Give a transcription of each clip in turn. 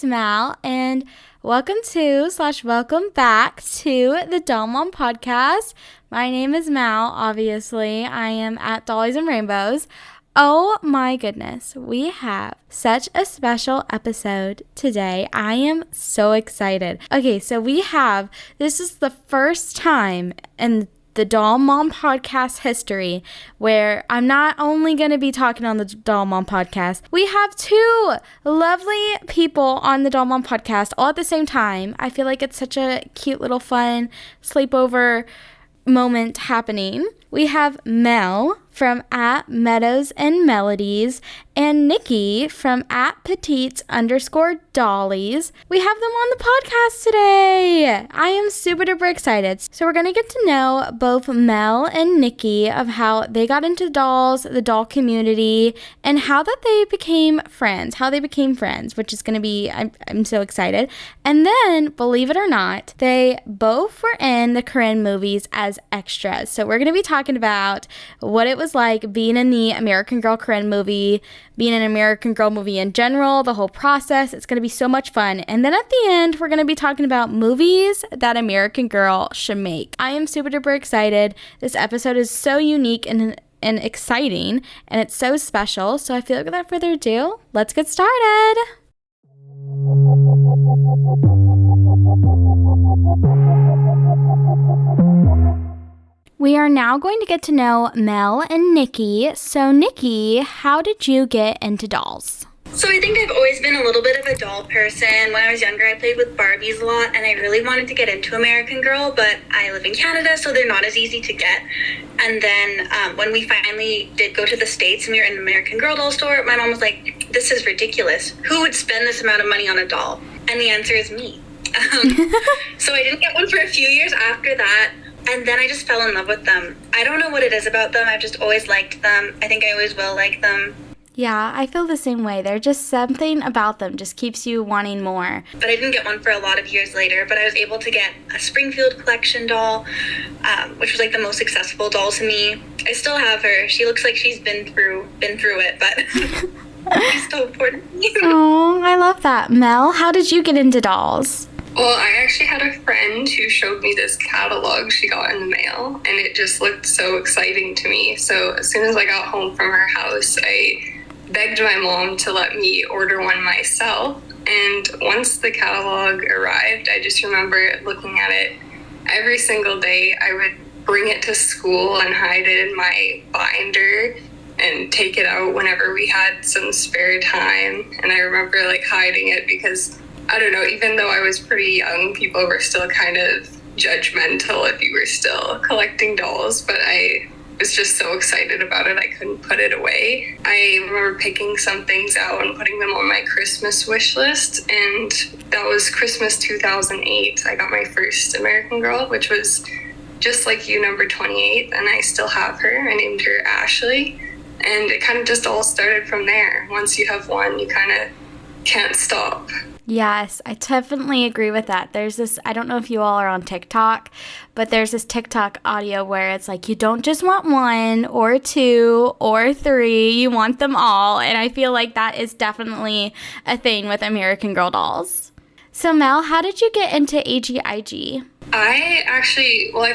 it's Mal, and welcome back to the Doll Mom Podcast. My name is Mal, obviously. I am at Dollies and Rainbows. Oh my goodness, we have such a special episode today. I am so excited. Okay, so this is the first time in the Doll Mom Podcast history where I'm not only going to be talking on the Doll Mom Podcast, we have two lovely people on the Doll Mom Podcast all at the same time. I feel like it's such a cute little fun sleepover moment happening. We have Mel from at Meadows and Melodies and Nikki from at Petites_Dollies. We have them on the podcast today. I am super duper excited. So we're going to get to know both Mel and Nikki of how they got into dolls, the doll community, and how that they became friends, which is going to be, I'm so excited. And then, believe it or not, they both were in the Corinne movies as extras. So we're going to be talking about what it was like being in the American Girl Corinne movie, being in an American Girl movie in general, the whole process. It's going to be so much fun. And then at the end, we're going to be talking about movies that American Girl should make. I am super duper excited. This episode is so unique and exciting, and it's so special. So I feel like without further ado, let's get started. We are now going to get to know Mel and Nikki. So Nikki, how did you get into dolls? So I think I've always been a little bit of a doll person. When I was younger, I played with Barbies a lot, and I really wanted to get into American Girl, but I live in Canada, so they're not as easy to get. And then when we finally did go to the States and we were in an American Girl doll store, my mom was like, this is ridiculous. Who would spend this amount of money on a doll? And the answer is me. So I didn't get one for a few years after that. And then I just fell in love with them. I don't know what it is about them. I've just always liked them. I think I always will like them. Yeah, I feel the same way. There's just something about them just keeps you wanting more. But I didn't get one for a lot of years later. But I was able to get a Springfield collection doll, which was like the most accessible doll to me. I still have her. She looks like she's been through it, but she's still important. Oh, I love that. Mel, how did you get into dolls? Well, I actually had a friend who showed me this catalog she got in the mail, and it just looked so exciting to me. So as soon as I got home from her house, I begged my mom to let me order one myself. And once the catalog arrived, I just remember looking at it every single day. I would bring it to school and hide it in my binder and take it out whenever we had some spare time. And I remember hiding it because, I don't know, even though I was pretty young, people were still kind of judgmental if you were still collecting dolls, but I was just so excited about it, I couldn't put it away. I remember picking some things out and putting them on my Christmas wish list, and that was Christmas 2008. I got my first American Girl, which was just like you, number 28, and I still have her. I named her Ashley, and it kind of just all started from there. Once you have one, you kind of can't stop. Yes, I definitely agree with that. There's this, I don't know if you all are on TikTok, but there's this TikTok audio where it's like, you don't just want one or two or three, you want them all. And I feel like that is definitely a thing with American Girl dolls. So Mel, how did you get into AGIG? I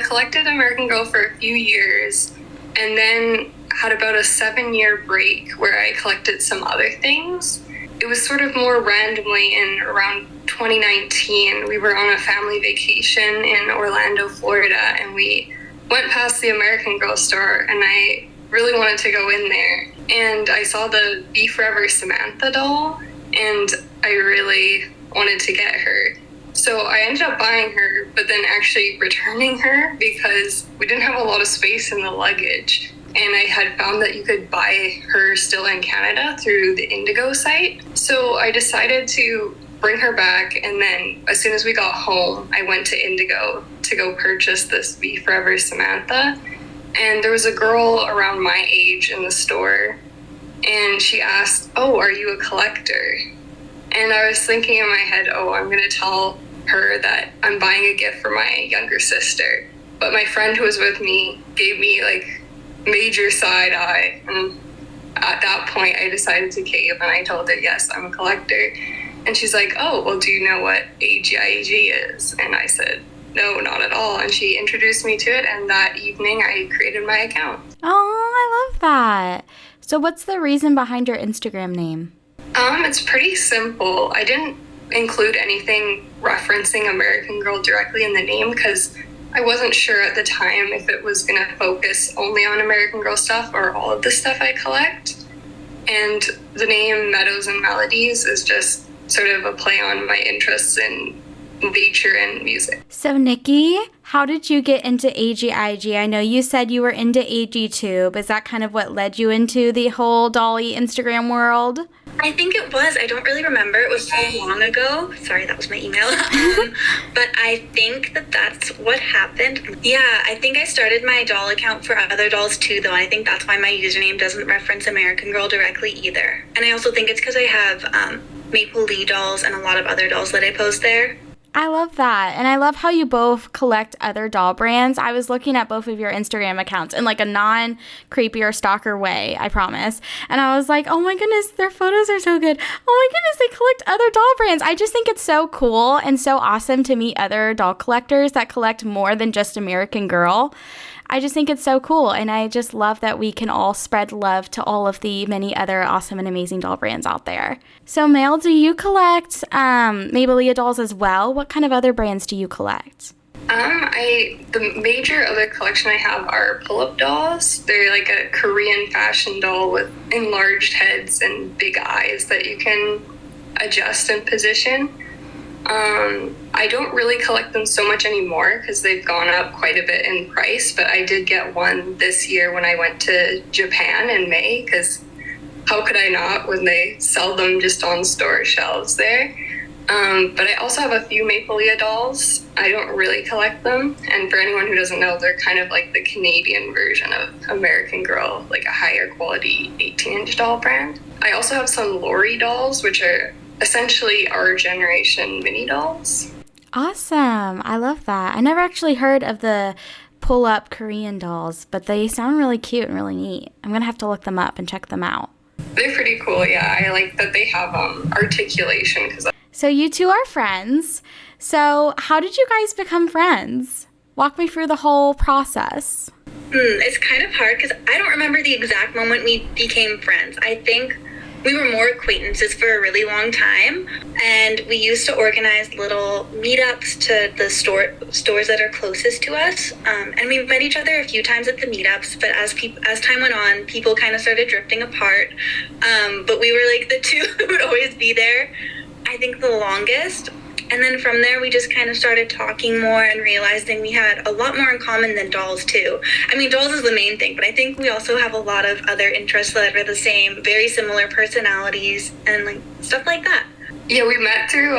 collected American Girl for a few years and then had about a 7-year break where I collected some other things. It was sort of more randomly in around 2019. We were on a family vacation in Orlando, Florida, and we went past the American Girl store, and I really wanted to go in there. And I saw the Be Forever Samantha doll, and I really wanted to get her. So I ended up buying her, but then actually returning her because we didn't have a lot of space in the luggage. And I had found that you could buy her still in Canada through the Indigo site. So I decided to bring her back. And then as soon as we got home, I went to Indigo to go purchase this Be Forever Samantha. And there was a girl around my age in the store. And she asked, "Oh, are you a collector?" And I was thinking in my head, oh, I'm going to tell her that I'm buying a gift for my younger sister. But my friend who was with me gave me major side eye, and at that point I decided to cave and I told her, yes, I'm a collector. And she's like, oh, well, do you know what AGIG is? And I said, no, not at all. And she introduced me to it, and that evening I created my account. Oh, I love that. So what's the reason behind your Instagram name? It's pretty simple. I didn't include anything referencing American Girl directly in the name because I wasn't sure at the time if it was going to focus only on American Girl stuff or all of the stuff I collect. And the name Meadows and Melodies is just sort of a play on my interests in nature and music. So Nikki, how did you get into AGIG? I know you said you were into AGTube. Is that kind of what led you into the whole Dolly Instagram world? I think it was. I don't really remember. It was so long ago. Sorry, that was my email. But I think that's what happened. Yeah, I think I started my doll account for other dolls too, though. I think that's why my username doesn't reference American Girl directly either. And I also think it's because I have Maple Lee dolls and a lot of other dolls that I post there. I love that. And I love how you both collect other doll brands. I was looking at both of your Instagram accounts in like a non-creepy or stalker way, I promise. And I was like, oh my goodness, their photos are so good. Oh my goodness, they collect other doll brands. I just think it's so cool and so awesome to meet other doll collectors that collect more than just American Girl. I just think it's so cool, and I just love that we can all spread love to all of the many other awesome and amazing doll brands out there. So, Mel, do you collect Maybelline dolls as well? What kind of other brands do you collect? The major other collection I have are pull-up dolls. They're like a Korean fashion doll with enlarged heads and big eyes that you can adjust and position. I don't really collect them so much anymore because they've gone up quite a bit in price, but I did get one this year when I went to Japan in May, because how could I not when they sell them just on store shelves there? But I also have a few Mapelia dolls. I don't really collect them, and for anyone who doesn't know, they're kind of like the Canadian version of American Girl, like a higher quality 18-inch doll brand. I also have some Lori dolls, which are essentially our generation mini dolls. Awesome. I love that. I never actually heard of the pull-up Korean dolls, but they sound really cute and really neat. I'm going to have to look them up and check them out. They're pretty cool, yeah. I like that they have articulation. So you two are friends. So how did you guys become friends? Walk me through the whole process. It's kind of hard because I don't remember the exact moment we became friends. I think we were more acquaintances for a really long time, and we used to organize little meetups to the stores that are closest to us. And we met each other a few times at the meetups, but as time went on, people kind of started drifting apart. But we were like the two who would always be there, I think the longest. And then from there, we just kind of started talking more and realizing we had a lot more in common than dolls, too. I mean, dolls is the main thing, but I think we also have a lot of other interests that are the same, very similar personalities and like stuff like that. Yeah, we met through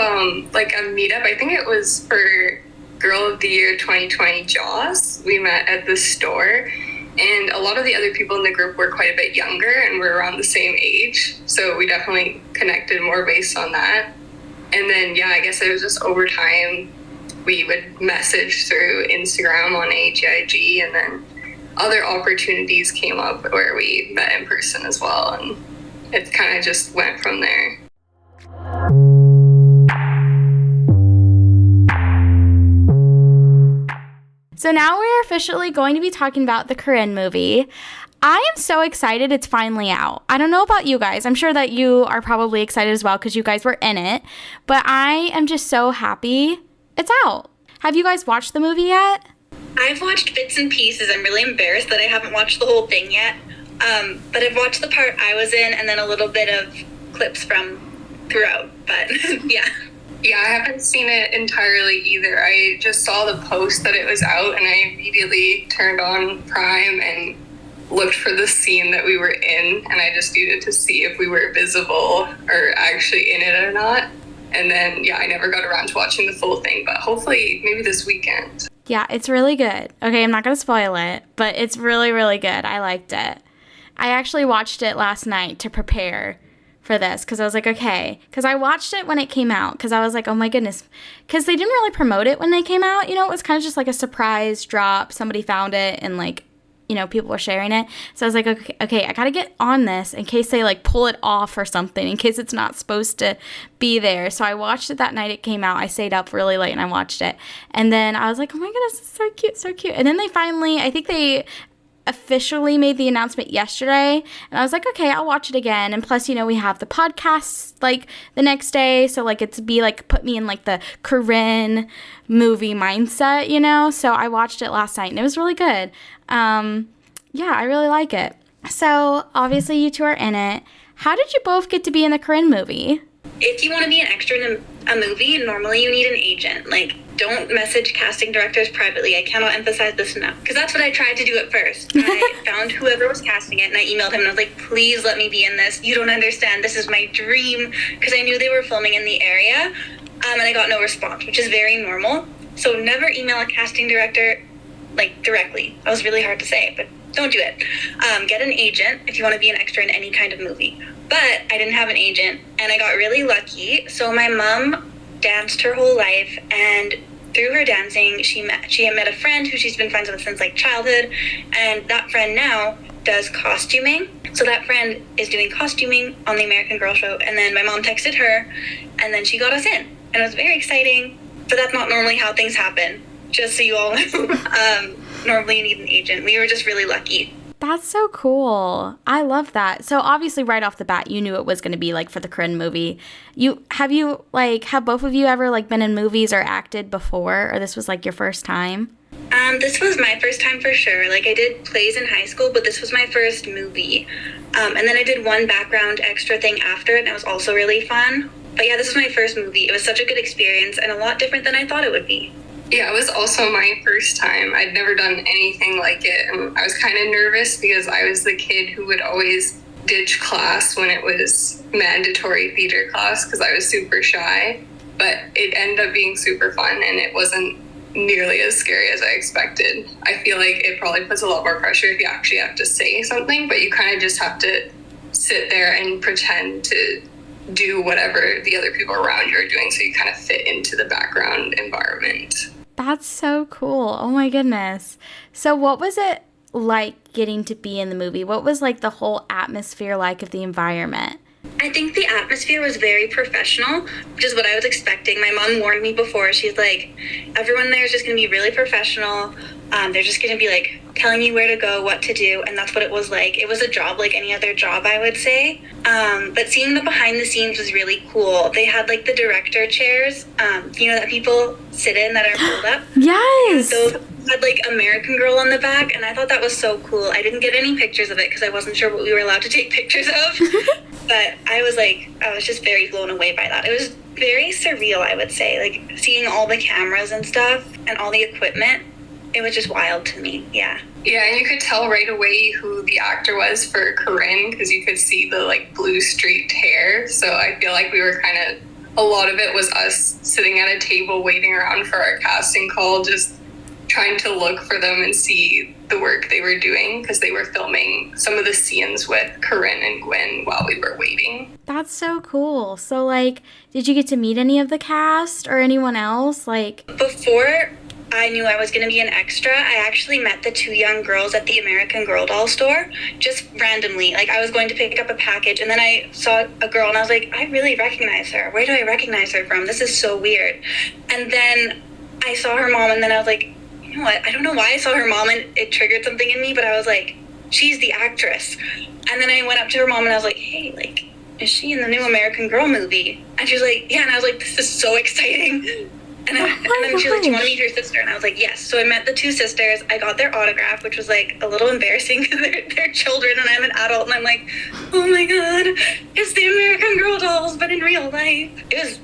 like a meetup. I think it was for Girl of the Year 2020 Jaws. We met at the store, and a lot of the other people in the group were quite a bit younger and were around the same age. So we definitely connected more based on that. And then, yeah, I guess it was just over time, we would message through Instagram on AGIG, and then other opportunities came up where we met in person as well. And it kind of just went from there. So now we're officially going to be talking about the Corinne movie. I am so excited it's finally out. I don't know about you guys. I'm sure that you are probably excited as well because you guys were in it. But I am just so happy it's out. Have you guys watched the movie yet? I've watched bits and pieces. I'm really embarrassed that I haven't watched the whole thing yet. But I've watched the part I was in and then a little bit of clips from throughout. But yeah. Yeah, I haven't seen it entirely either. I just saw the post that it was out, and I immediately turned on Prime and looked for the scene that we were in, and I just needed to see if we were visible or actually in it or not. And then, yeah, I never got around to watching the full thing, but hopefully maybe this weekend. Yeah, it's really good. Okay, I'm not going to spoil it, but it's really, really good. I liked it. I actually watched it last night to prepare for this because I was like, okay, because I watched it when it came out because I was like, oh my goodness, because they didn't really promote it when they came out. You know, it was kind of just like a surprise drop. Somebody found it and like people were sharing it. So I was like, okay, I gotta get on this in case they like pull it off or something, in case it's not supposed to be there. So I watched it that night it came out. I stayed up really late and I watched it. And then I was like, oh my goodness, it's so cute, so cute. And then I think they officially made the announcement yesterday, and I was like, okay, I'll watch it again. And plus, we have the podcast like the next day, so like put me in like the Corinne movie mindset, so I watched it last night and it was really good. Yeah, I really like it. So obviously you two are in it. How did you both get to be in the Corinne movie? If you want to be an extra in a movie, normally you need an agent. Like, don't message casting directors privately. I cannot emphasize this enough. Because that's what I tried to do at first. I found whoever was casting it, and I emailed him, and I was like, please let me be in this. You don't understand. This is my dream. Because I knew they were filming in the area, and I got no response, which is very normal. So never email a casting director, like, directly. That was really hard to say, but don't do it. Get an agent if you want to be an extra in any kind of movie. But I didn't have an agent, and I got really lucky. So my mom danced her whole life, and through her dancing, she had met a friend who she's been friends with since like childhood, and that friend now does costuming. So that friend is doing costuming on the American Girl show, and then my mom texted her, and then she got us in, and it was very exciting. But that's not normally how things happen, just so you all know. Normally you need an agent. We were just really lucky. That's so cool. I love that. So obviously right off the bat, you knew it was going to be like for the Corinne movie. Have both of you ever like been in movies or acted before, or this was like your first time? This was my first time for sure. Like, I did plays in high school, but this was my first movie. And then I did one background extra thing after it, and it was also really fun. But yeah, this was my first movie. It was such a good experience and a lot different than I thought it would be. Yeah, it was also my first time. I'd never done anything like it, and I was kind of nervous because I was the kid who would always ditch class when it was mandatory theater class because I was super shy. But it ended up being super fun, and it wasn't nearly as scary as I expected. I feel like it probably puts a lot more pressure if you actually have to say something, but you kind of just have to sit there and pretend to do whatever the other people around you are doing, so you kind of fit into the background environment. That's so cool. Oh my goodness. So what was it like getting to be in the movie? What was like the whole atmosphere like of the environment? I think the atmosphere was very professional, which is what I was expecting. My mom warned me before. She's like, everyone there is just going to be really professional. They're just going to be like telling you where to go, what to do. And that's what it was like. It was a job like any other job, I would say. But seeing the behind the scenes was really cool. They had like the director chairs, that people sit in that are pulled up. Yes. Those had like American Girl on the back. And I thought that was so cool. I didn't get any pictures of it because I wasn't sure what we were allowed to take pictures of. But I was just very blown away by that. It was very surreal, I would say, like seeing all the cameras and stuff and all the equipment. It was just wild to me, yeah. Yeah, and you could tell right away who the actor was for Corinne because you could see the like blue streaked hair. So I feel like we were a lot of it was us sitting at a table waiting around for our casting call, just trying to look for them and see the work they were doing because they were filming some of the scenes with Corinne and Gwen while we were waiting. That's so cool. So like, did you get to meet any of the cast or anyone else? Like, before I knew I was going to be an extra, I actually met the two young girls at the American Girl doll store, just randomly. Like, I was going to pick up a package, and then I saw a girl, and I was like, I really recognize her. Where do I recognize her from? This is so weird. And then I saw her mom, and then I was like, you know what? I don't know why I saw her mom, and it triggered something in me, but I was like, she's the actress. And then I went up to her mom, and I was like, hey, like, is she in the new American Girl movie? And she was like, yeah. And I was like, this is so exciting. And then she was like, do you want to meet her sister? And I was like, yes. So I met the two sisters. I got their autograph, which was like a little embarrassing because they're children and I'm an adult. And I'm like, oh my God, it's the American Girl dolls, but in real life.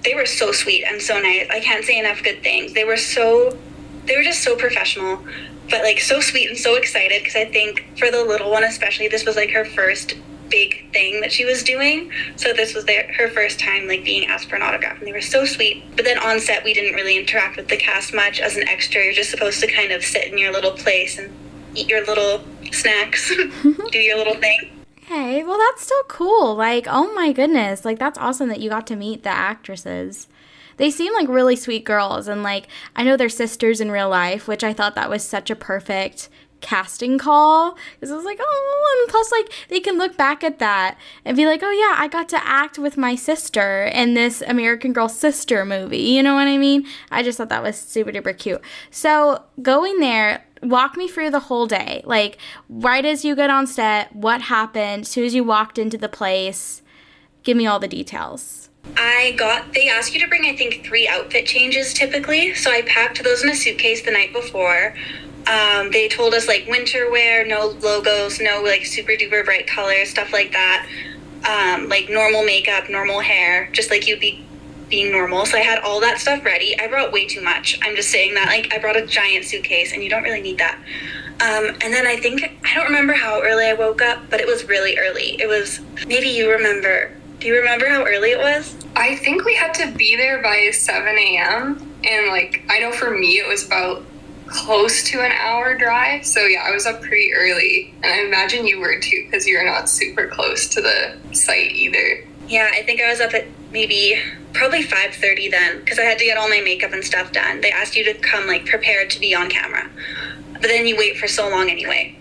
They were so sweet and so nice. I can't say enough good things. They were just so professional, but like so sweet and so excited because I think for the little one especially, this was like her first big thing that she was doing. So this was her first time like being asked for an autograph, and they were so sweet. But then on set, we didn't really interact with the cast much. As an extra, you're just supposed to kind of sit in your little place and eat your little snacks, do your little thing. Okay, well that's still cool. Like, oh my goodness, like that's awesome that you got to meet the actresses. They seem like really sweet girls, and like I know they're sisters in real life, which I thought that was such a perfect casting call, because I was like, oh, and plus, like, they can look back at that and be like, oh yeah, I got to act with my sister in this American Girl sister movie, you know what I mean? I just thought that was super duper cute. So going there, walk me through the whole day, like right as you get on set, what happened as soon as you walked into the place. Give me all the details. They ask you to bring, I think, 3 outfit changes typically. So I packed those in a suitcase the night before. They told us, like, winter wear, no logos, no, like, super duper bright colors, stuff like that. Like, normal makeup, normal hair, just like you'd be being normal. So I had all that stuff ready. I brought way too much. I'm just saying that. Like, I brought a giant suitcase, and you don't really need that. And then I don't remember how early I woke up, but it was really early. It was, maybe you remember. Do you remember how early it was? I think we had to be there by 7 a.m. And, like, I know for me it was about close to an hour drive. So, yeah, I was up pretty early. And I imagine you were, too, because you're not super close to the site either. Yeah, I think I was up at probably 5:30 then, because I had to get all my makeup and stuff done. They asked you to come, like, prepared to be on camera. But then you wait for so long anyway.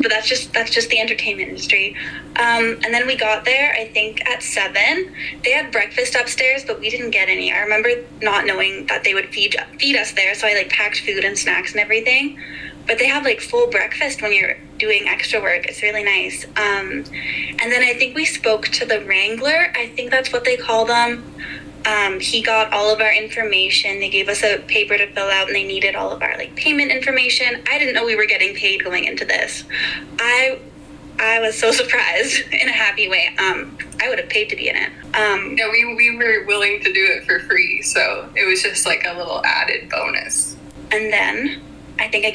But that's just the entertainment industry. And then we got there, I think, at 7. They had breakfast upstairs, but we didn't get any. I remember not knowing that they would feed us there, so I, like, packed food and snacks and everything. But they have, like, full breakfast when you're doing extra work. It's really nice. And then I think we spoke to the Wrangler. I think that's what they call them. He got all of our information. They gave us a paper to fill out, and they needed all of our, like, payment information. I didn't know we were getting paid going into this. I was so surprised in a happy way. I would have paid to be in it. Yeah, we were willing to do it for free, so it was just like a little added bonus. And then I think I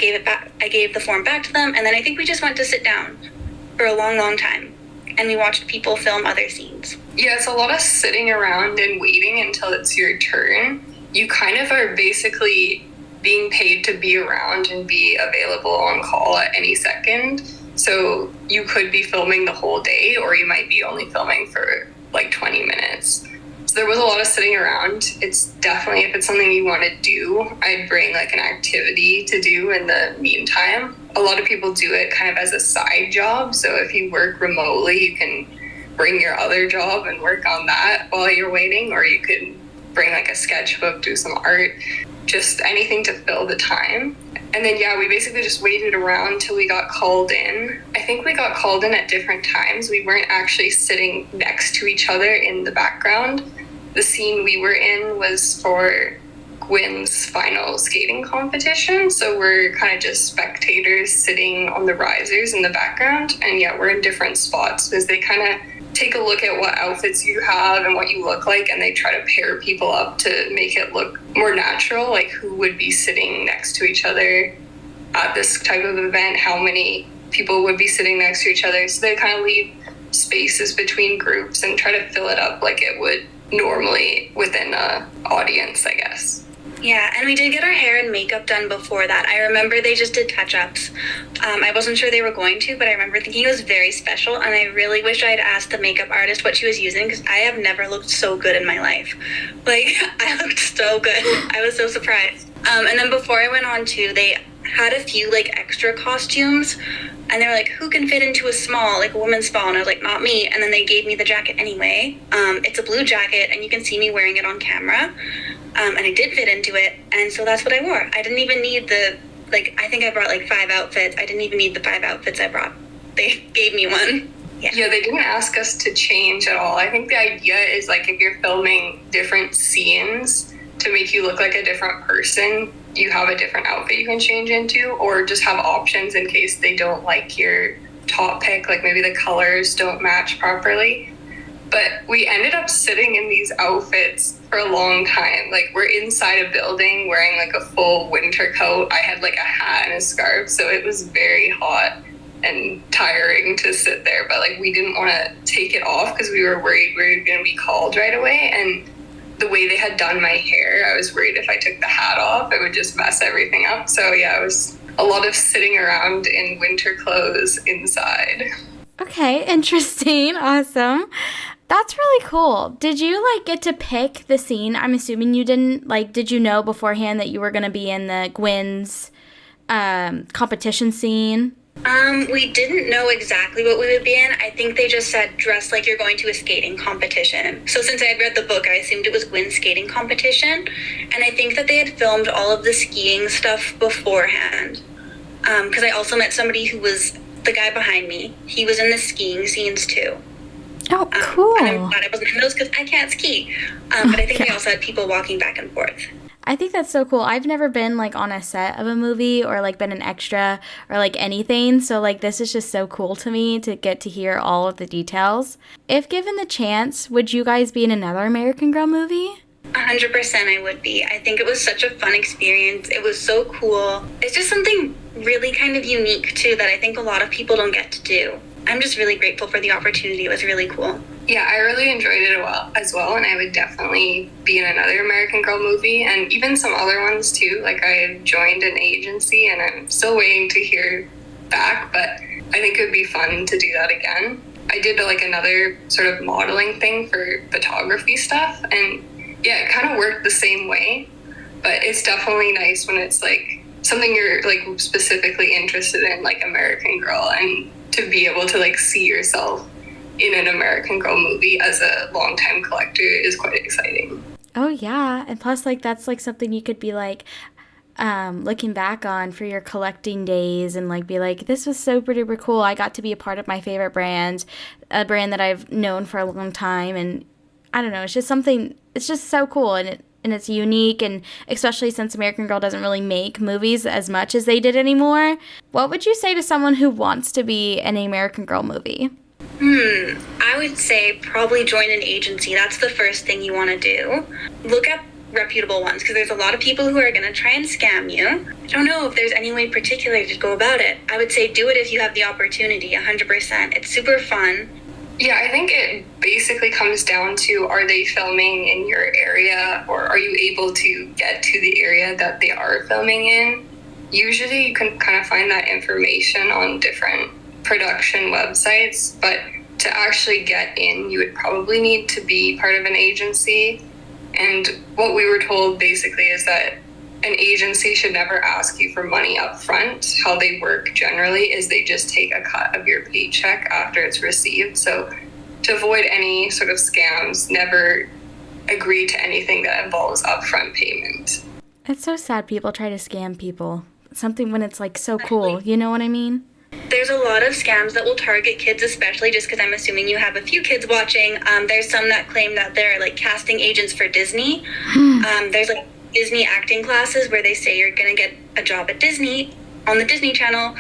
gave the form back to them, and then I think we just went to sit down for a long, long time. And we watched people film other scenes. Yeah, it's a lot of sitting around and waiting until it's your turn. You kind of are basically being paid to be around and be available on call at any second. So you could be filming the whole day, or you might be only filming for like 20 minutes. So there was a lot of sitting around. It's definitely, if it's something you want to do, I'd bring like an activity to do in the meantime. A lot of people do it kind of as a side job. So if you work remotely, you can bring your other job and work on that while you're waiting, or you could bring like a sketchbook, do some art, just anything to fill the time. And then, yeah, we basically just waited around till we got called in. I think we got called in at different times. We weren't actually sitting next to each other in the background. The scene we were in was for Gwyn's final skating competition. So we're kind of just spectators sitting on the risers in the background. And yeah, we're in different spots because they kind of take a look at what outfits you have and what you look like, and they try to pair people up to make it look more natural, like who would be sitting next to each other at this type of event, how many people would be sitting next to each other. So they kind of leave spaces between groups and try to fill it up like it would normally within a audience, I guess. Yeah, and we did get our hair and makeup done before that. I remember they just did touch-ups. I wasn't sure they were going to, but I remember thinking it was very special, and I really wish I had asked the makeup artist what she was using, because I have never looked so good in my life. Like, I looked so good. I was so surprised. And then before I went on too, they had a few, like, extra costumes, and they were like, who can fit into a small, like a woman's small? And I was like, not me. And then they gave me the jacket anyway. It's a blue jacket, and you can see me wearing it on camera. And I did fit into it, and so that's what I wore. I didn't even need I think I brought like 5 outfits. I didn't even need the 5 outfits I brought. They gave me one. Yeah, they didn't ask us to change at all. I think the idea is, like, if you're filming different scenes to make you look like a different person, you have a different outfit you can change into, or just have options in case they don't like your top pick, like maybe the colors don't match properly. But we ended up sitting in these outfits for a long time. Like, we're inside a building wearing like a full winter coat. I had like a hat and a scarf, so it was very hot and tiring to sit there. But like, we didn't want to take it off because we were worried we were going to be called right away. And the way they had done my hair, I was worried if I took the hat off, it would just mess everything up. So yeah, it was a lot of sitting around in winter clothes inside. Okay, interesting. Awesome. That's really cool. Did you, like, get to pick the scene? I'm assuming you didn't. Like, did you know beforehand that you were going to be in the Gwyn's competition scene? We didn't know exactly what we would be in. I think they just said dress like you're going to a skating competition. So since I had read the book, I assumed it was Gwen's skating competition. And I think that they had filmed all of the skiing stuff beforehand. Because I also met somebody who was the guy behind me. He was in the skiing scenes too. Oh, cool. And I'm glad I wasn't in those because I can't ski. But I think we also had people walking back and forth. I think that's so cool. I've never been, like, on a set of a movie or, like, been an extra or, like, anything. So, like, this is just so cool to me to get to hear all of the details. If given the chance, would you guys be in another American Girl movie? 100% I would be. I think it was such a fun experience. It was so cool. It's just something really kind of unique, too, that I think a lot of people don't get to do. I'm just really grateful for the opportunity. It was really cool. Yeah, I really enjoyed it as well, and I would definitely be in another American Girl movie, and even some other ones too. Like, I joined an agency, and I'm still waiting to hear back, but I think it would be fun to do that again. I did, like, another sort of modeling thing for photography stuff, and yeah, it kind of worked the same way, but it's definitely nice when it's, like, something you're, like, specifically interested in, like American Girl, and to be able to, like, see yourself in an American Girl movie as a longtime collector is quite exciting. Oh, yeah. And plus, like, that's, like, something you could be, like, looking back on for your collecting days and, like, be like, this was so pretty cool. I got to be a part of my favorite brand, a brand that I've known for a long time. And I don't know, it's just something, it's just so cool. And it's unique, and especially since American Girl doesn't really make movies as much as they did anymore. What would you say to someone who wants to be in an American Girl movie? I would say probably join an agency. That's the first thing you want to do. Look at reputable ones, because there's a lot of people who are going to try and scam you. I don't know if there's any way particular to go about it. I would say do it if you have the opportunity, 100%. It's super fun. Yeah, I think it basically comes down to, are they filming in your area, or are you able to get to the area that they are filming in? Usually you can kind of find that information on different production websites, but to actually get in, you would probably need to be part of an agency. And what we were told basically is that an agency should never ask you for money up front. How they work generally is they just take a cut of your paycheck after it's received. So to avoid any sort of scams, never agree to anything that involves upfront payment. It's so sad people try to scam people. Something when it's, like, so cool. You know what I mean? There's a lot of scams that will target kids, especially just because I'm assuming you have a few kids watching. There's some that claim that they're, like, casting agents for Disney. There's, like, Disney acting classes where they say you're going to get a job at Disney on the Disney Channel.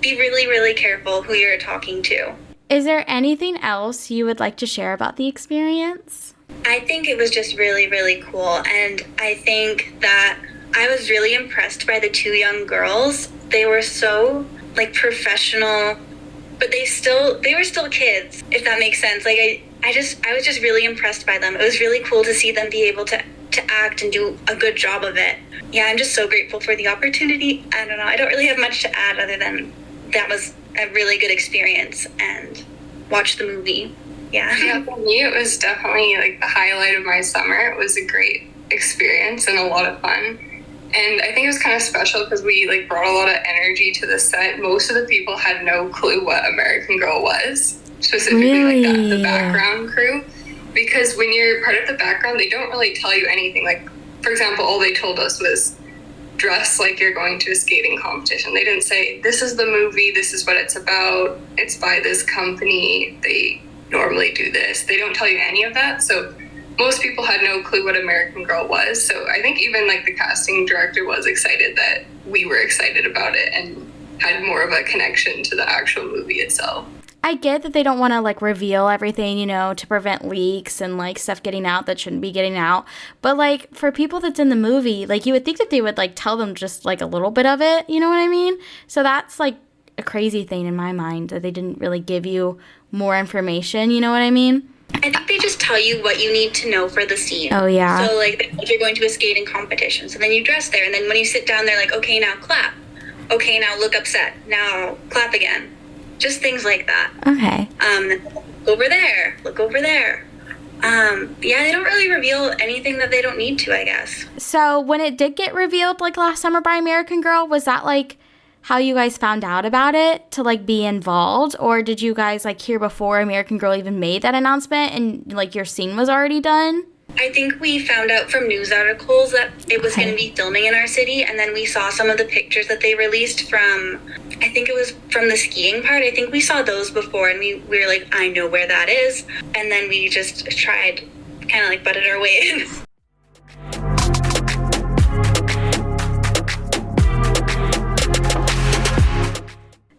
Be really, really careful who you're talking to. Is there anything else you would like to share about the experience? I think it was just really, really cool. And I think that I was really impressed by the two young girls. They were so, like, professional, but they were still kids, if that makes sense. Like, I was just really impressed by them. It was really cool to see them be able to act and do a good job of it. Yeah, I'm just so grateful for the opportunity. I don't know, I don't really have much to add other than that was a really good experience, and watch the movie. Yeah, for me, it was definitely, like, the highlight of my summer. It was a great experience and a lot of fun. And I think it was kind of special because we, like, brought a lot of energy to the set. Most of the people had no clue what American Girl was, specifically, really? Like, the background crew. Because when you're part of the background, they don't really tell you anything. Like, for example, all they told us was dress like you're going to a skating competition. They didn't say, this is the movie, this is what it's about, it's by this company, they normally do this. They don't tell you any of that. So most people had no clue what American Girl was. So I think even, like, the casting director was excited that we were excited about it and had more of a connection to the actual movie itself. I get that they don't want to, like, reveal everything, you know, to prevent leaks and, like, stuff getting out that shouldn't be getting out. But, like, for people that's in the movie, like, you would think that they would, like, tell them just, like, a little bit of it, you know what I mean? So that's, like, a crazy thing in my mind, that they didn't really give you more information, you know what I mean? I think they just tell you what you need to know for the scene. Oh, yeah. So, like, if you're going to a skating competition, so then you dress there, and then when you sit down, they're like, okay, now clap. Okay, now look upset. Now clap again. Just things like that. Okay. Over there. Look over there. Yeah, they don't really reveal anything that they don't need to, I guess. So when it did get revealed, like, last summer by American Girl, was that, like, how you guys found out about it to, like, be involved? Or did you guys, like, hear before American Girl even made that announcement and, like, your scene was already done? I think we found out from news articles that it was going to be filming in our city, and then we saw some of the pictures that they released from, I think it was from the skiing part. I think we saw those before, and we were like, I know where that is. And then we just tried, kind of like butted our way in.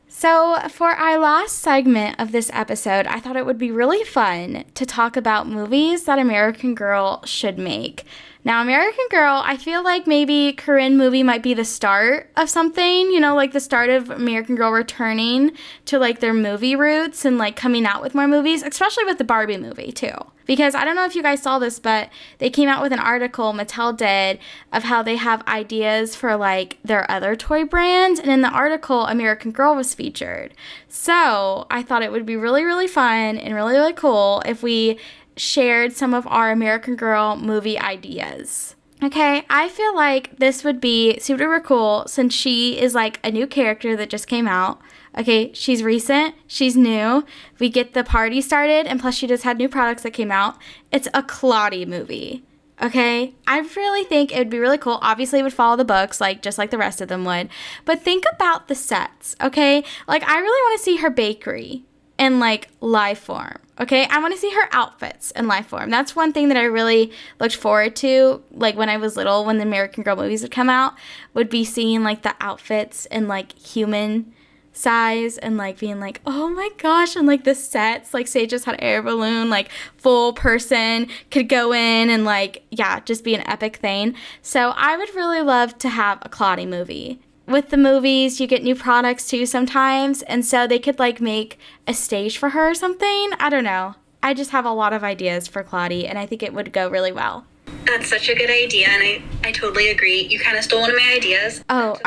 So for our last segment of this episode, I thought it would be really fun to talk about movies that American Girl should make. Now, American Girl, I feel like maybe Corinne movie might be the start of something, you know, like the start of American Girl returning to, like, their movie roots and, like, coming out with more movies, especially with the Barbie movie, too. Because I don't know if you guys saw this, but they came out with an article, Mattel did, of how they have ideas for, like, their other toy brands, and in the article, American Girl was featured. So I thought it would be really, really fun and really, really cool if we shared some of our American Girl movie ideas. Okay, I feel like this would be super cool since she is, like, a new character that just came out. Okay, she's recent, she's new, we get the party started, and plus she just had new products that came out. It's a Claudie movie. Okay, I really think it would be really cool. Obviously, it would follow the books, like, just like the rest of them would. But think about the sets, okay? Like, I really want to see her bakery in, like, live form. Okay, I want to see her outfits in live form. That's one thing that I really looked forward to, like, when I was little, when the American Girl movies would come out, would be seeing, like, the outfits in, like, human size and, like, being like, oh my gosh, and, like, the sets, like, say just had air balloon, like, full person could go in and, like, yeah, just be an epic thing. So I would really love to have a Claudie movie. With the movies, you get new products too sometimes, and so they could, like, make a stage for her or something. I don't know. I just have a lot of ideas for Claudie, and I think it would go really well. That's such a good idea, and I totally agree. You kind of stole one of my ideas. Oh, okay.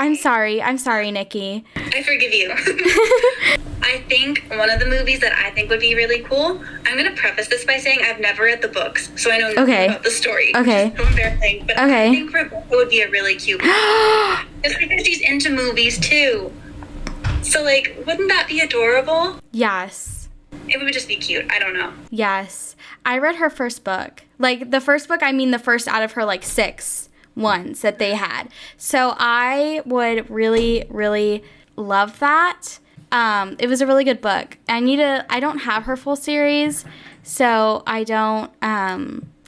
I'm sorry, Nikki. I forgive you. I think one of the movies that I think would be really cool, I'm going to preface this by saying I've never read the books, so I know nothing about the story. Okay. Which is so embarrassing, but I think Rebecca would be a really cute movie. Just because she's into movies, too. So, like, wouldn't that be adorable? Yes. It would just be cute. I don't know. Yes. I read her first book. Like, the first book, I mean the first out of her, like, 6 ones that they had. So I would really, really love that. It was a really good book. I don't have her full series, so I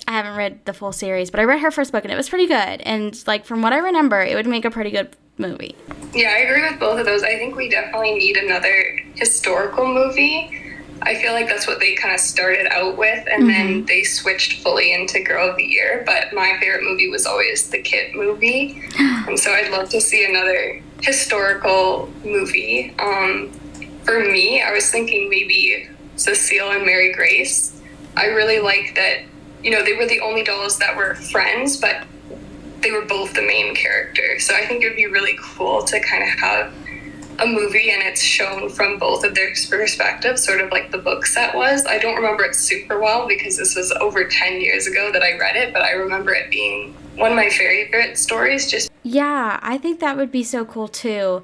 haven't read the full series, but I read her first book and it was pretty good. And, like, from what I remember, it would make a pretty good movie. Yeah, I agree with both of those. I think we definitely need another historical movie. I feel like that's what they kind of started out with, and then they switched fully into Girl of the Year. But my favorite movie was always the Kit movie. And so I'd love to see another historical movie. For me, I was thinking maybe Cecile and Mary Grace. I really liked that, you know, they were the only dolls that were friends, but they were both the main character. So I think it would be really cool to kind of have a movie and it's shown from both of their perspectives, sort of like the book set was. I don't remember it super well because this was over 10 years ago that I read it, but I remember it being one of my favorite stories. Yeah, I think that would be so cool too.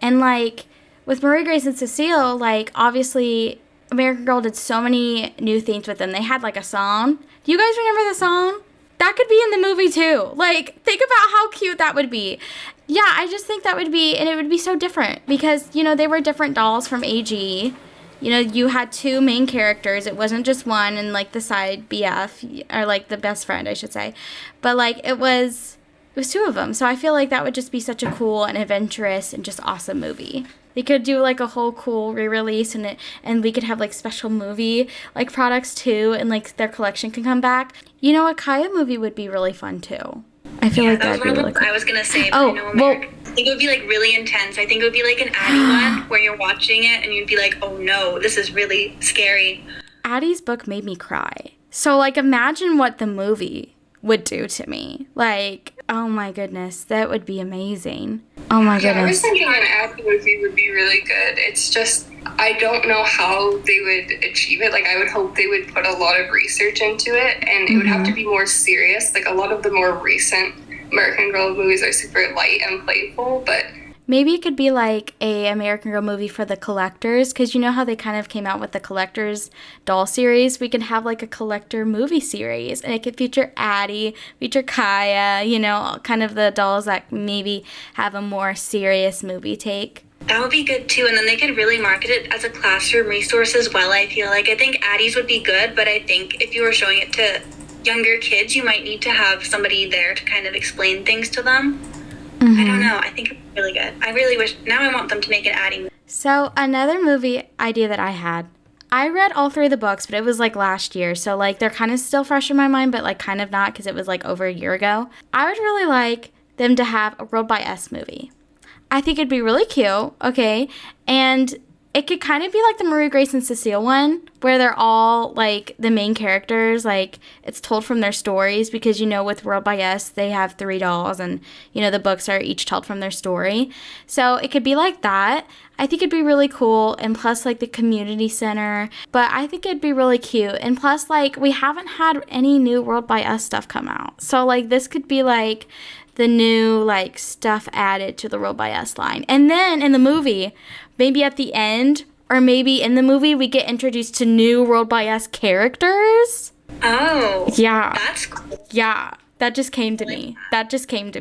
And, like, with Marie Grace and Cecile, like, obviously American Girl did so many new things with them. They had, like, a song. Do you guys remember the song? That could be in the movie too. Like, think about how cute that would be. Yeah, I just think that would be, and it would be so different because, you know, they were different dolls from AG. You know, you had 2 main characters. It wasn't just one and, like, the side BF, or, like, the best friend, I should say. But, like, it was 2 of them. So I feel like that would just be such a cool and adventurous and just awesome movie. They could do, like, a whole cool re-release and we could have, like, special movie, like, products too, and, like, their collection can come back. You know, a Kaya movie would be really fun too. I feel like that would be really cool. I was gonna say, but I think it would be, like, really intense. I think it would be like an Addie one where you're watching it and you'd be like, oh no, this is really scary. Addie's book made me cry. So, like, imagine what the movie would do to me. Like, oh my goodness, that would be amazing. Oh my goodness. I was thinking an Addie movie would be really good. It's just, I don't know how they would achieve it. Like, I would hope they would put a lot of research into it, and it would have to be more serious. Like, a lot of the more recent American Girl movies are super light and playful, but Maybe it could be like a American Girl movie for the collectors, because you know how they kind of came out with the collectors doll series? We could have like a collector movie series, and it could feature Addie, feature Kaya, you know, kind of the dolls that maybe have a more serious movie take. That would be good too, and then they could really market it as a classroom resource as well, I feel like. I think Addie's would be good, but I think if you were showing it to younger kids, you might need to have somebody there to kind of explain things to them. I don't know. I think it's really good. I really wish, now I want them to make an Addie movie. So another movie idea that I had, I read all 3 of the books, but it was like last year, so like they're kind of still fresh in my mind, but like kind of not, because it was like over a year ago. I would really like them to have a World by S movie. I think it'd be really cute, okay? And it could kind of be like the Marie, Grace, and Cecile one, where they're all, like, the main characters. Like, it's told from their stories, because, you know, with World by S, they have 3 dolls, and, you know, the books are each told from their story. So it could be like that. I think it'd be really cool, and plus, like, the community center. But I think it'd be really cute. And plus, like, we haven't had any new World by S stuff come out. So, like, this could be, like, the new, like, stuff added to the World by S line. And then in the movie, maybe at the end, or maybe in the movie, we get introduced to new World by S characters. Oh. Yeah. That's cool. Yeah. That just came to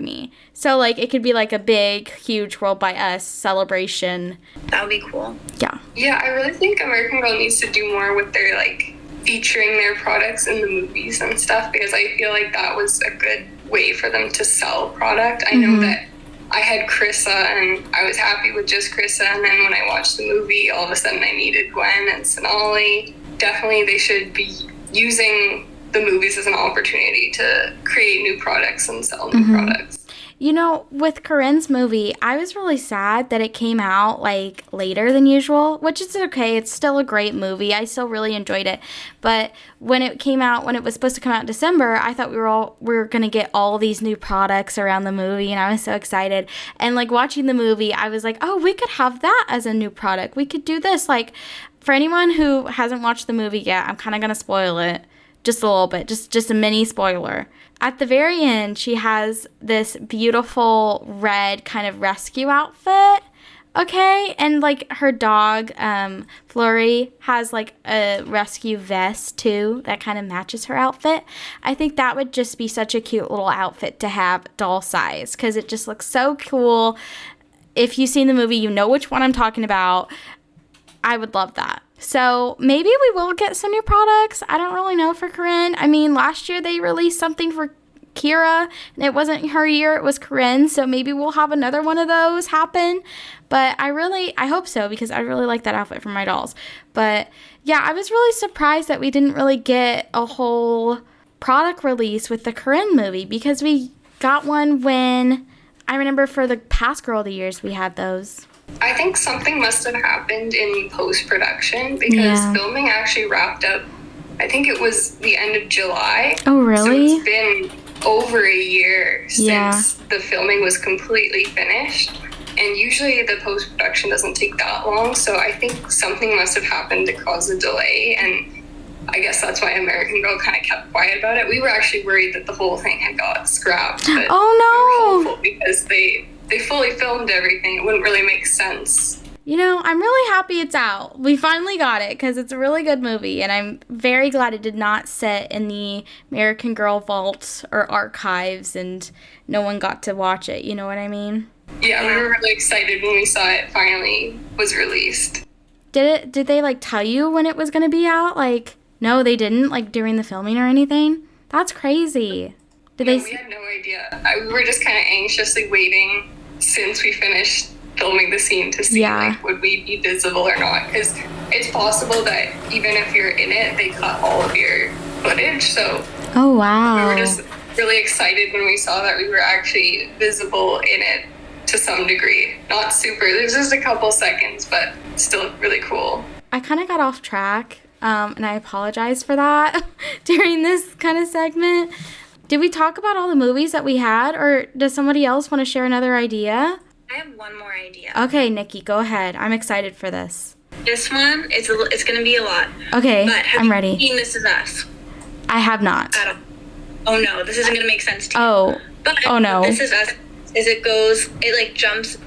me. So, like, it could be, like, a big, huge World by S celebration. That would be cool. Yeah. Yeah, I really think American Girl needs to do more with their, like, featuring their products in the movies and stuff, because I feel like that was a good way for them to sell product. I know that I had Krissa, and I was happy with just Krissa, and then when I watched the movie, all of a sudden I needed Gwen and Sonali. Definitely they should be using the movies as an opportunity to create new products and sell new products. You know, with Corinne's movie, I was really sad that it came out, like, later than usual, which is okay. It's still a great movie. I still really enjoyed it. But when it came out, when it was supposed to come out in December, I thought we were going to get all these new products around the movie, and I was so excited. And, like, watching the movie, I was like, oh, we could have that as a new product. We could do this. Like, for anyone who hasn't watched the movie yet, I'm kind of going to spoil it just a little bit, just a mini spoiler. At the very end, she has this beautiful red kind of rescue outfit, okay? And, like, her dog, Flurry, has, like, a rescue vest, too, that kind of matches her outfit. I think that would just be such a cute little outfit to have doll size, because it just looks so cool. If you've seen the movie, you know which one I'm talking about. I would love that. So maybe we will get some new products. I don't really know for Corinne. I mean, last year they released something for Kira, and it wasn't her year, it was Corinne. So maybe we'll have another one of those happen. But I hope so, because I really like that outfit for my dolls. But yeah, I was really surprised that we didn't really get a whole product release with the Corinne movie, because we got one when, I remember for the past Girl of the Years, we had those. I think something must have happened in post-production, because filming actually wrapped up, I think it was the end of July. Oh, really? So it's been over a year since the filming was completely finished. And usually the post-production doesn't take that long. So I think something must have happened to cause a delay. And I guess that's why American Girl kind of kept quiet about it. We were actually worried that the whole thing had got scrapped. But oh, no. we were hopeful, because they fully filmed everything. It wouldn't really make sense. You know, I'm really happy it's out. We finally got it, because it's a really good movie, and I'm very glad it did not sit in the American Girl vault or archives and no one got to watch it. You know what I mean? Yeah, we were really excited when we saw it finally was released. Did they, like, tell you when it was going to be out? Like, no, they didn't, like, during the filming or anything? That's crazy. We had no idea. We were just kind of anxiously waiting since we finished filming the scene to see, like, would we be visible or not? Because it's possible that even if you're in it, they cut all of your footage. So oh, wow. We were just really excited when we saw that we were actually visible in it to some degree. Not super. There's just a couple seconds, but still really cool. I kind of got off track, and I apologize for that during this kind of segment. Did we talk about all the movies that we had, or does somebody else want to share another idea? I have one more idea. Okay, Nikki, go ahead. I'm excited for this. This one, it's going to be a lot. Okay, but I'm ready. Have you seen This Is Us? I have not. At all. Oh, no, this isn't going to make sense to you. Oh, But oh no. This Is Us, it like jumps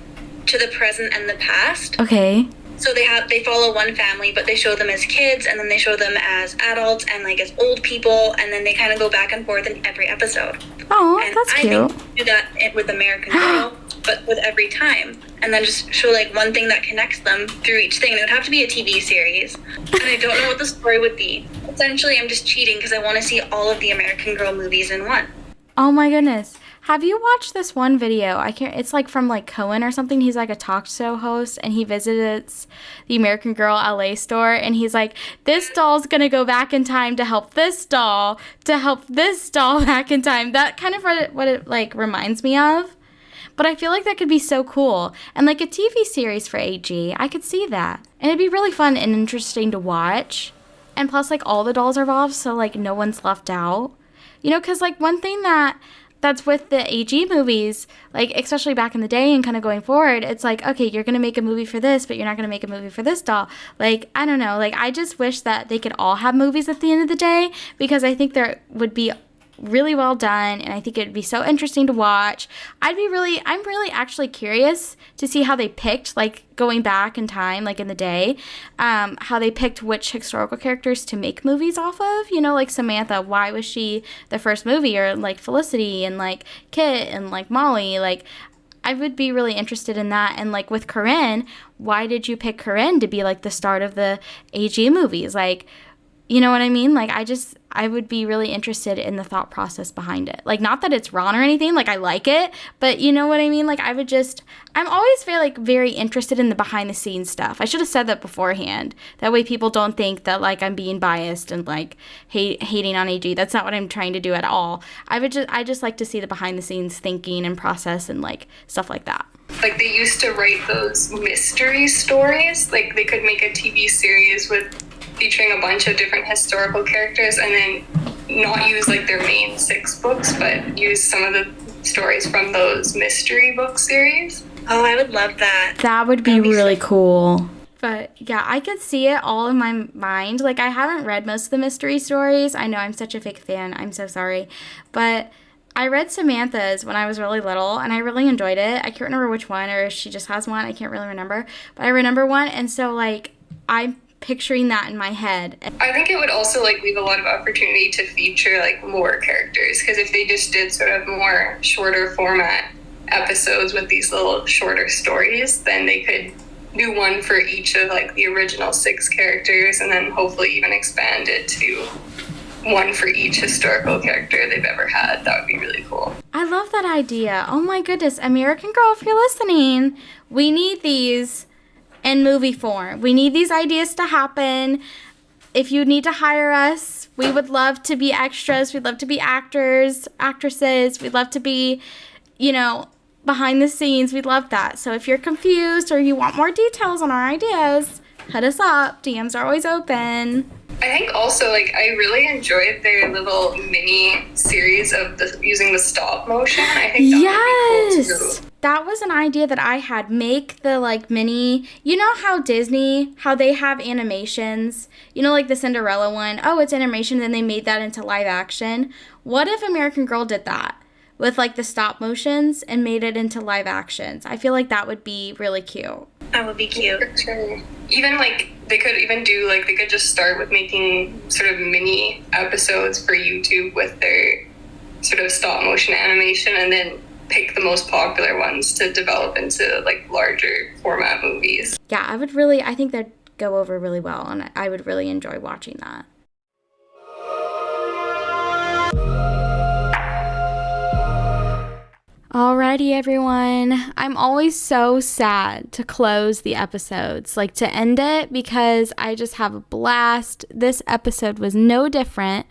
to the present and the past. Okay. So they follow one family, but they show them as kids, and then they show them as adults and like as old people, and then they kind of go back and forth in every episode. Oh, and that's cute. I think do that with American Girl, but with every time, and then just show like one thing that connects them through each thing. And it would have to be a TV series, and I don't know what the story would be. Essentially, I'm just cheating because I want to see all of the American Girl movies in one. Oh my goodness. Have you watched this one video? It's like from like Cohen or something. He's like a talk show host, and he visits the American Girl LA store, and he's like, this doll's gonna go back in time to help this doll back in time. That kind of what it like reminds me of. But I feel like that could be so cool. And like a TV series for AG, I could see that. And it'd be really fun and interesting to watch. And plus like all the dolls are involved, so like no one's left out. You know, because like one thing that's with the AG movies, like especially back in the day and kind of going forward, it's like, okay, you're going to make a movie for this, but you're not going to make a movie for this doll. Like, I don't know. Like, I just wish that they could all have movies at the end of the day, because I think there would be really well done, and I think it'd be so interesting to watch. I'm really actually curious to see how they picked, like going back in time, like in the day, how they picked which historical characters to make movies off of. You know, like Samantha, why was she the first movie? Or like Felicity and like Kit and like Molly, like I would be really interested in that. And like with Corinne, why did you pick Corinne to be like the start of the AG movies? Like, you know what I mean? Like, I would be really interested in the thought process behind it. Like, not that it's wrong or anything. Like, I like it. But you know what I mean? Like, I'm always very interested in the behind-the-scenes stuff. I should have said that beforehand. That way people don't think that, like, I'm being biased and, like, hating on AG. That's not what I'm trying to do at all. I just like to see the behind-the-scenes thinking and process and, like, stuff like that. Like, they used to write those mystery stories. Like, they could make a TV series featuring a bunch of different historical characters, and then not use like their main 6 books, but use some of the stories from those mystery book series. Oh, I would love that. That would be really cool. But yeah, I could see it all in my mind. Like, I haven't read most of the mystery stories. I know I'm such a fake fan. I'm so sorry. But I read Samantha's when I was really little, and I really enjoyed it. I can't remember which one, or if she just has one. I can't really remember. But I remember one, and so like I'm picturing that in my head. I think it would also like leave a lot of opportunity to feature like more characters, because if they just did sort of more shorter format episodes with these little shorter stories, then they could do one for each of like the original 6 characters, and then hopefully even expand it to one for each historical character they've ever had. That would be really cool. I love that idea. Oh my goodness, American Girl, if you're listening, we need these in movie form. We need these ideas to happen. If you need to hire us, we would love to be extras. We'd love to be actors, actresses. We'd love to be, you know, behind the scenes. We'd love that. So if you're confused or you want more details on our ideas, hit us up. DMs are always open. I think also, like, I really enjoyed their little mini series of using the stop motion. I think that would be cool too. That was an idea that I had. Make the, like, mini... You know how Disney, how they have animations? You know, like the Cinderella one? Oh, it's animation, then they made that into live action. What if American Girl did that? With, like, the stop motions and made it into live actions. I feel like that would be really cute. That would be cute. Sure. Even, like, they could even do, like, they could just start with making sort of mini episodes for YouTube with their sort of stop motion animation, and then pick the most popular ones to develop into, like, larger format movies. Yeah, I think that'd go over really well, and I would really enjoy watching that. Alrighty, everyone. I'm always so sad to close the episodes, like to end it, because I just have a blast. This episode was no different.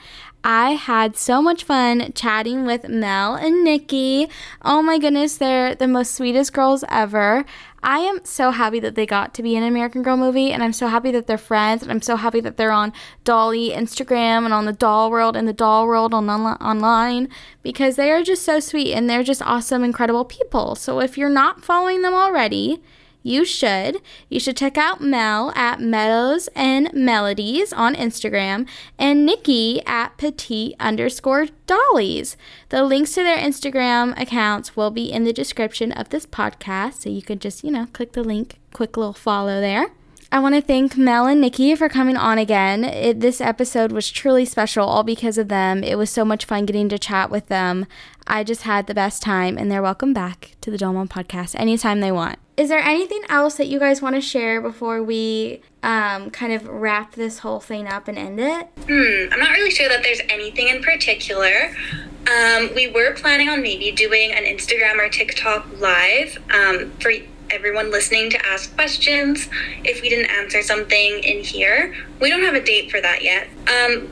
I had so much fun chatting with Mel and Nikki. Oh my goodness, they're the most sweetest girls ever. I am so happy that they got to be in an American Girl movie, and I'm so happy that they're friends, and I'm so happy that they're on Dolly Instagram and on the Doll World and the Doll World online, because they are just so sweet, and they're just awesome, incredible people. So if you're not following them already, you should. You should check out Mel at Meadows and Melodies on Instagram and Nikki at petite_dollies. The links to their Instagram accounts will be in the description of this podcast, so you can just, click the link, quick little follow there. I want to thank Mel and Nikki for coming on again. This episode was truly special, all because of them. It was so much fun getting to chat with them. I just had the best time, and they're welcome back to the Doll Mom Podcast anytime they want. Is there anything else that you guys want to share before we kind of wrap this whole thing up and end it? I'm not really sure that there's anything in particular. We were planning on maybe doing an Instagram or TikTok live for everyone listening to ask questions if we didn't answer something in here. We don't have a date for that yet.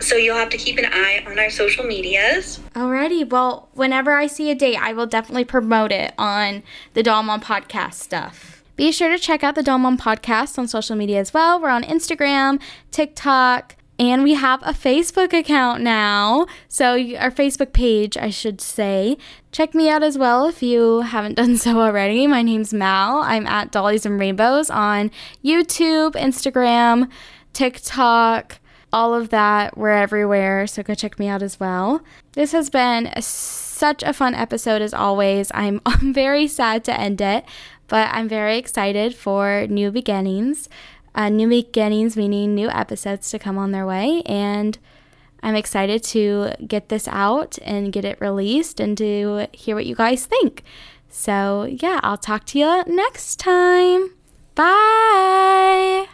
So you'll have to keep an eye on our social medias. Alrighty, well, whenever I see a date, I will definitely promote it on the Doll Mom Podcast stuff. Be sure to check out the Doll Mom Podcast on social media as well. We're on Instagram, TikTok, and we have a Facebook account now. So our Facebook page, I should say. Check me out as well if you haven't done so already. My name's Mal. I'm at Dollies and Rainbows on YouTube, Instagram, TikTok, all of that. We're everywhere, so go check me out as well. This has been such a fun episode as always. I'm very sad to end it, but I'm very excited for new beginnings. New beginnings meaning new episodes to come on their way, and I'm excited to get this out and get it released and to hear what you guys think. So yeah, I'll talk to you next time. Bye!